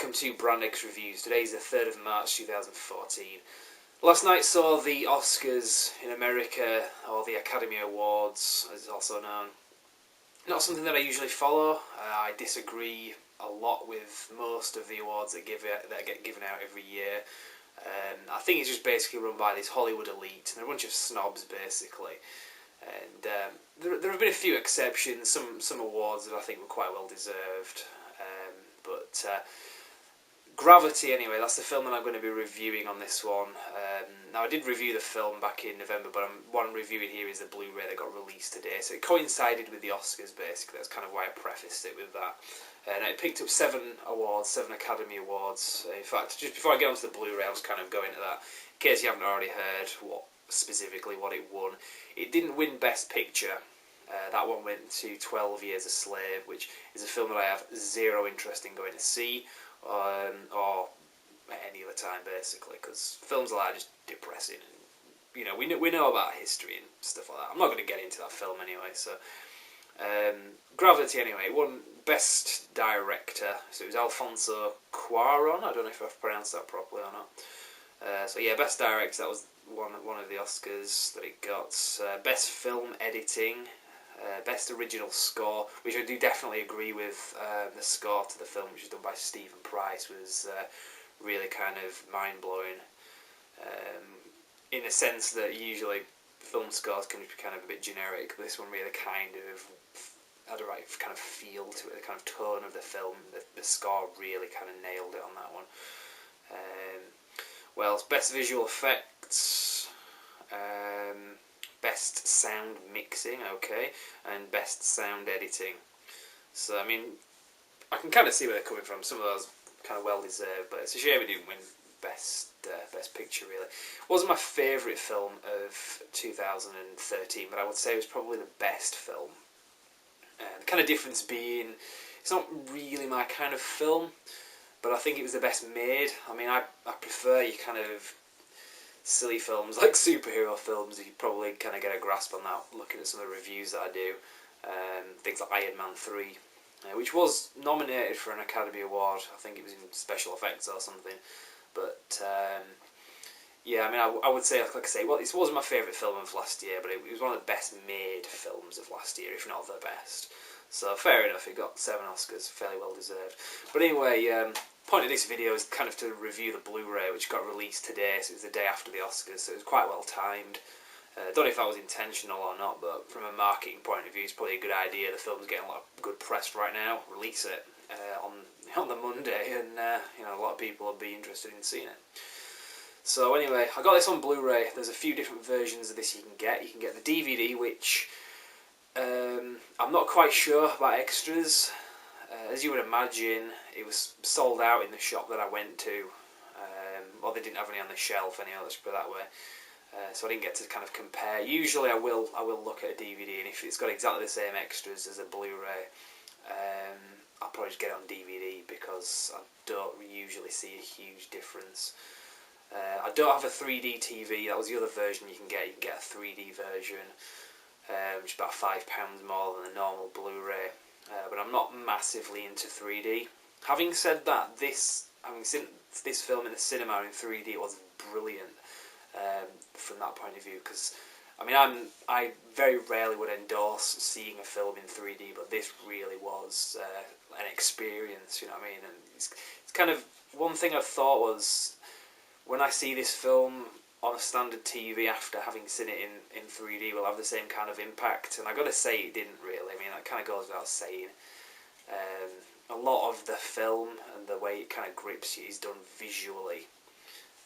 welcome to Brand X Reviews. Today's the 3rd of March 2014. Last night saw the Oscars in America, or the Academy Awards as it's also known. Not something that I usually follow. I disagree a lot with most of the awards that get given out every year. I think it's just basically run by this Hollywood elite, and they're a bunch of snobs basically. And there have been a few exceptions, some awards that I think were quite well deserved. But Gravity, anyway, that's the film that I'm going to be reviewing on this one. Now, I did review the film back in November, but what I'm reviewing here is the Blu-Ray that got released today. So it coincided with the Oscars, basically. That's kind of why I prefaced it with that. And it picked up 7 Academy Awards. In fact, just before I get onto the Blu-ray, I was kind of going to that. In case you haven't already heard what it won. It didn't win Best Picture. That one went to 12 Years a Slave, which is a film that I have zero interest in going to see, or at any other time, basically, because films like that are just depressing. And, you know, we know about history and stuff like that. I'm not going to get into that film anyway. So, Gravity, anyway, won Best Director. So it was Alfonso Cuarón. I don't know if I've pronounced that properly or not. So yeah, Best Director. That was one of the Oscars that it got. Best Film Editing. Best Original Score, which I do definitely agree with. The score to the film, which was done by Stephen Price, was really kind of mind-blowing. In a sense that usually film scores can be kind of a bit generic, but this one really kind of had a right kind of feel to it, the kind of tone of the film. The score really kind of nailed it on that one. Well, it's Best Visual Effects. Best Sound Mixing, okay, and Best Sound Editing. So, I mean, I can kind of see where they're coming from. Some of those kind of well deserved, but it's a shame it didn't win Best Picture, really. It wasn't my favourite film of 2013, but I would say it was probably the best film. The kind of difference being, it's not really my kind of film, but I think it was the best made. I mean, I prefer your kind of silly films like superhero films. You probably kind of get a grasp on that looking at some of the reviews that I do. Things like Iron Man 3, which was nominated for an Academy Award. I think it was in special effects or something. But yeah, I mean, I would say, like I say, well, it wasn't my favourite film of last year, but it was one of the best made films of last year, if not the best. So fair enough, it got 7 Oscars, fairly well deserved. But anyway, point of this video is kind of to review the Blu-ray, which got released today, so it was the day after the Oscars, so it was quite well timed. Don't know if that was intentional or not, but from a marketing point of view, it's probably a good idea. The film's getting a lot of good press right now. Release it on the Monday, and you know, a lot of people will be interested in seeing it. So anyway, I got this on Blu-ray. There's a few different versions of this you can get. You can get the DVD, which I'm not quite sure about extras. As you would imagine, it was sold out in the shop that I went to, or they didn't have any on the shelf anyhow, let's put it that way. So I didn't get to kind of compare. Usually I will look at a DVD, and if it's got exactly the same extras as a Blu-ray, I'll probably just get it on DVD, because I don't usually see a huge difference. I don't have a 3D TV. That was the other version you can get. You can get a 3D version, which is about £5 more than the normal Blu-ray. But I'm not massively into 3D. Having said that, having seen this film in the cinema in 3D was brilliant from that point of view. Because I mean, I very rarely would endorse seeing a film in 3D, but this really was an experience. You know what I mean? And it's kind of one thing I thought was, when I see this film on a standard TV after having seen it in 3D, will have the same kind of impact, and I got to say it didn't really. I mean, that kind of goes without saying. A lot of the film and the way it kind of grips you is done visually,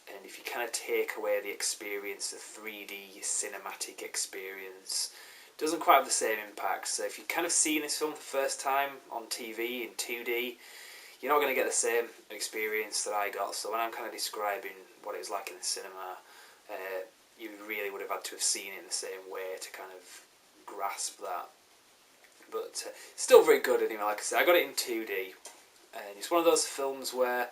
and if you kind of take away the experience, the 3D cinematic experience, it doesn't quite have the same impact. So if you're kind of seeing this film for the first time on TV in 2D, you're not going to get the same experience that I got. So when I'm kind of describing what it was like in the cinema, you really would have had to have seen it in the same way to kind of grasp that. But still very good anyway. Like I said, I got it in 2D, and it's one of those films where,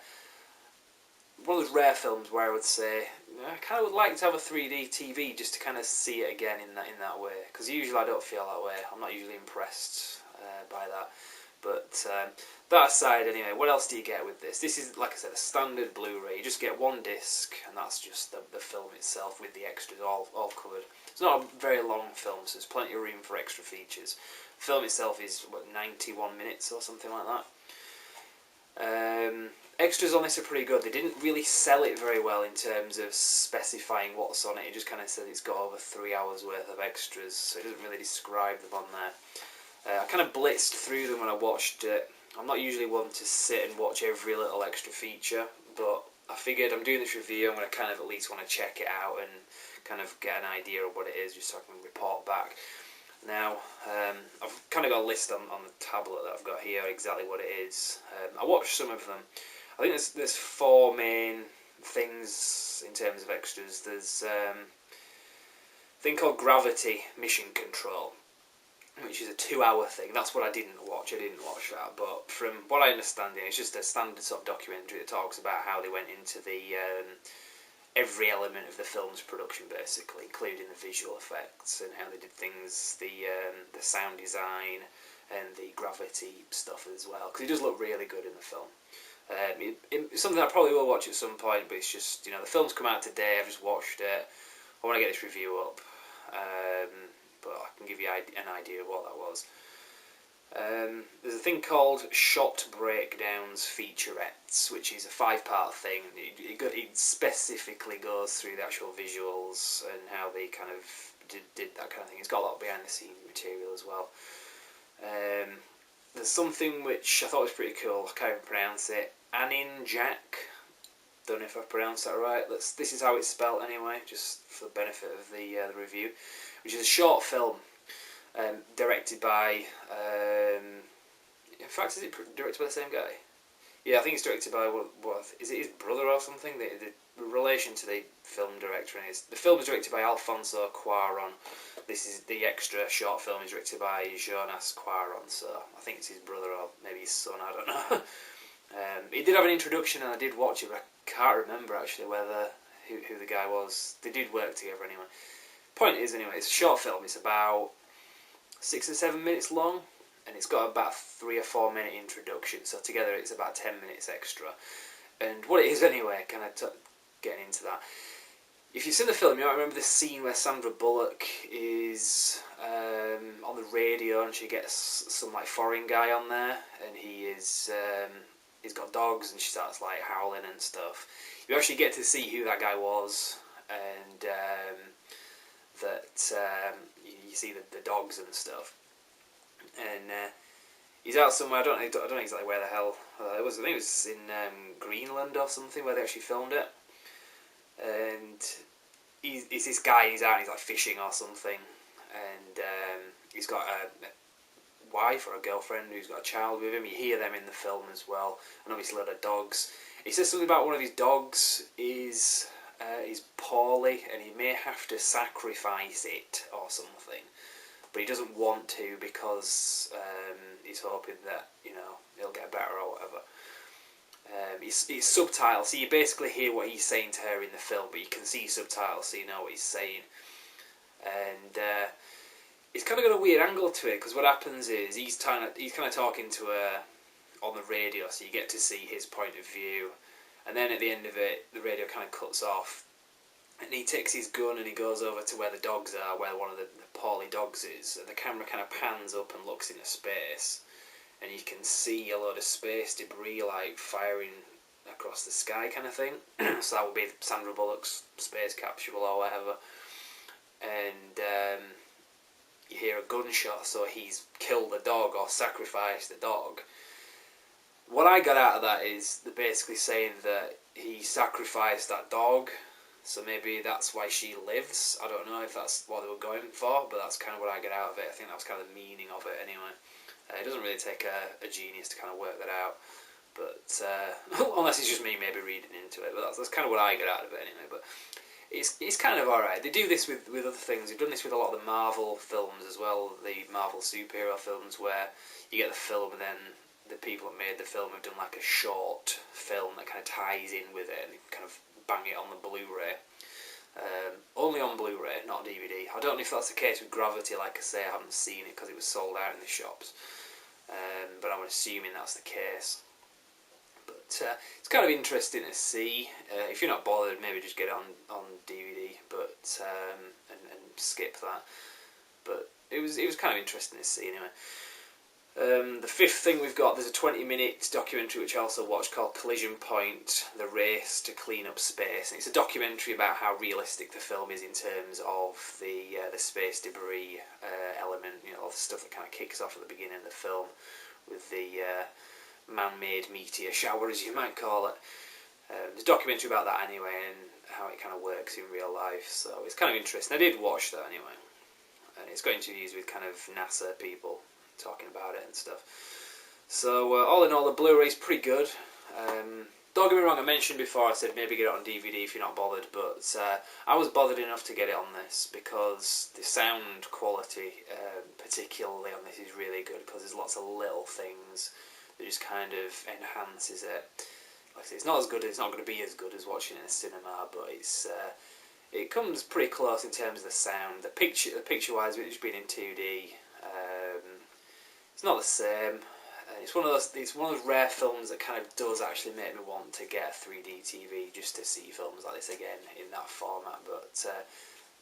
one of those rare films where I would say, I kind of would like to have a 3D TV just to kind of see it again in that way. Because usually I don't feel that way. I'm not usually impressed by that. But that aside, anyway, what else do you get with this? This is, like I said, a standard Blu-ray. You just get one disc, and that's just the film itself with the extras all covered. It's not a very long film, so there's plenty of room for extra features. The film itself is, 91 minutes or something like that. Extras on this are pretty good. They didn't really sell it very well in terms of specifying what's on it. It just kind of said it's got over 3 hours worth of extras, so it doesn't really describe them on there. I kind of blitzed through them when I watched it. I'm not usually one to sit and watch every little extra feature, but I figured I'm doing this review, I'm going to kind of at least want to check it out and kind of get an idea of what it is, just so I can report back. Now, I've kind of got a list on the tablet that I've got here, exactly what it is. I watched some of them. I think there's 4 main things in terms of extras. There's a thing called Gravity Mission Control, which is a 2-hour thing. That's what I didn't watch. I didn't watch that, but from what I understand, it's just a standard sort of documentary that talks about how they went into the every element of the film's production, basically, including the visual effects and how they did things, the sound design and the gravity stuff as well, because it does look really good in the film. It's something I probably will watch at some point, but it's just, the film's come out today, I've just watched it, I want to get this review up, but I can give you an idea of what that was. There's a thing called Shot Breakdowns Featurettes, which is a 5-part thing. It specifically goes through the actual visuals and how they kind of did that kind of thing. It's got a lot of behind the scenes material as well. There's something which I thought was pretty cool. I can't even pronounce it. Anin Jack. Don't know if I've pronounced that right. This is how it's spelled anyway, just for the benefit of the review. Which is a short film directed by... in fact, is it directed by the same guy? Yeah, I think it's directed by... What is it his brother or something? The relation to the film director is... The film is directed by Alfonso Cuarón. This is the extra short film is directed by Jonas Cuarón, so I think it's his brother or maybe his son, I don't know. He did have an introduction and I did watch it, but I can't remember actually who the guy was. They did work together anyway. Point is, anyway, it's a short film. It's about 6 or 7 minutes long, and it's got about 3 or 4 minute introduction, so together it's about 10 minutes extra. And what it is anyway, kind of getting into that, if you've seen the film, you might remember the scene where Sandra Bullock is on the radio and she gets some like foreign guy on there, and he's got dogs and she starts like howling and stuff. You actually get to see who that guy was, and you see the dogs and stuff. And he's out somewhere. I don't know exactly where the hell it was. I think it was in Greenland or something where they actually filmed it. And he's this guy. He's out. And he's like fishing or something. And he's got a wife or a girlfriend who's got a child with him. You hear them in the film as well. And obviously a lot of dogs. He says something about one of his dogs is poorly and he may have to sacrifice it or something, but he doesn't want to because he's hoping that it'll get better or whatever. It's subtitles, so you basically hear what he's saying to her in the film, but you can see subtitles so you know what he's saying. And it's kind of got a weird angle to it, because what happens is he's kind of talking to her on the radio, so you get to see his point of view. And then at the end of it, the radio kind of cuts off, and he takes his gun and he goes over to where the dogs are, where one of the poorly dogs is, and the camera kind of pans up and looks into space, and you can see a load of space debris like firing across the sky kind of thing. So that would be Sandra Bullock's space capsule or whatever. And you hear a gunshot, so he's killed the dog or sacrificed the dog. What I got out of that is they're basically saying that he sacrificed that dog, so maybe that's why she lives. I don't know if that's what they were going for, but that's kind of what I get out of it. I think that was kind of the meaning of it anyway. It doesn't really take a genius to kind of work that out, but unless it's just me maybe reading into it, but that's kind of what I get out of it anyway. But it's kind of alright. They do this with other things. They've done this with a lot of the Marvel films as well, the Marvel superhero films, where you get the film and then the people that made the film have done like a short film that kind of ties in with it and kind of bang it on the Blu-ray. Only on Blu-ray, not DVD. I don't know if that's the case with Gravity. Like I say, I haven't seen it because it was sold out in the shops. but I'm assuming that's the case. But it's kind of interesting to see. If you're not bothered, maybe just get it on DVD, but and skip that. But it was kind of interesting to see anyway. The fifth thing we've got, there's a 20-minute documentary which I also watched called Collision Point, The Race to Clean Up Space. And it's a documentary about how realistic the film is in terms of the space debris element, all the stuff that kind of kicks off at the beginning of the film with the man-made meteor shower, as you might call it. There's a documentary about that anyway, and how it kind of works in real life, so it's kind of interesting. I did watch that anyway, and it's got interviews with kind of NASA people talking about it and stuff. So all in all, the Blu-ray's pretty good. Don't get me wrong, I mentioned before, I said maybe get it on DVD if you're not bothered, but I was bothered enough to get it on this because the sound quality, particularly on this, is really good because there's lots of little things that just kind of enhances it. Like I say, it's not going to be as good as watching it in a cinema, but it comes pretty close in terms of the sound. The picture-wise, with it just being in 2D, it's not the same. It's one of those rare films that kind of does actually make me want to get a 3D TV just to see films like this again in that format. But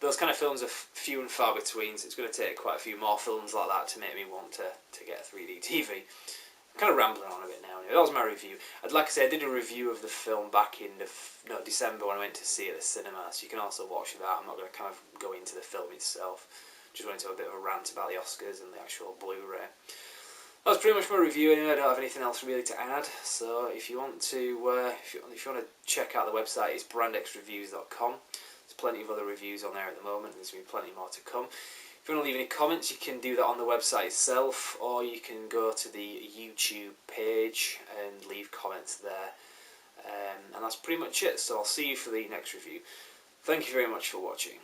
those kind of films are few and far between, so it's going to take quite a few more films like that to make me want to get a 3D TV. I'm kind of rambling on a bit now. Anyway, that was my review. Like I said, I did a review of the film back in December when I went to see it at the cinema, so you can also watch that. I'm not going to kind of go into the film itself. Just wanted to have a bit of a rant about the Oscars and the actual Blu-ray. That was pretty much my review anyway. I don't have anything else really to add. So if you want to, if you want to check out the website, it's brandxreviews.com. There's plenty of other reviews on there at the moment. There's been plenty more to come. If you want to leave any comments, you can do that on the website itself, or you can go to the YouTube page and leave comments there. And that's pretty much it. So I'll see you for the next review. Thank you very much for watching.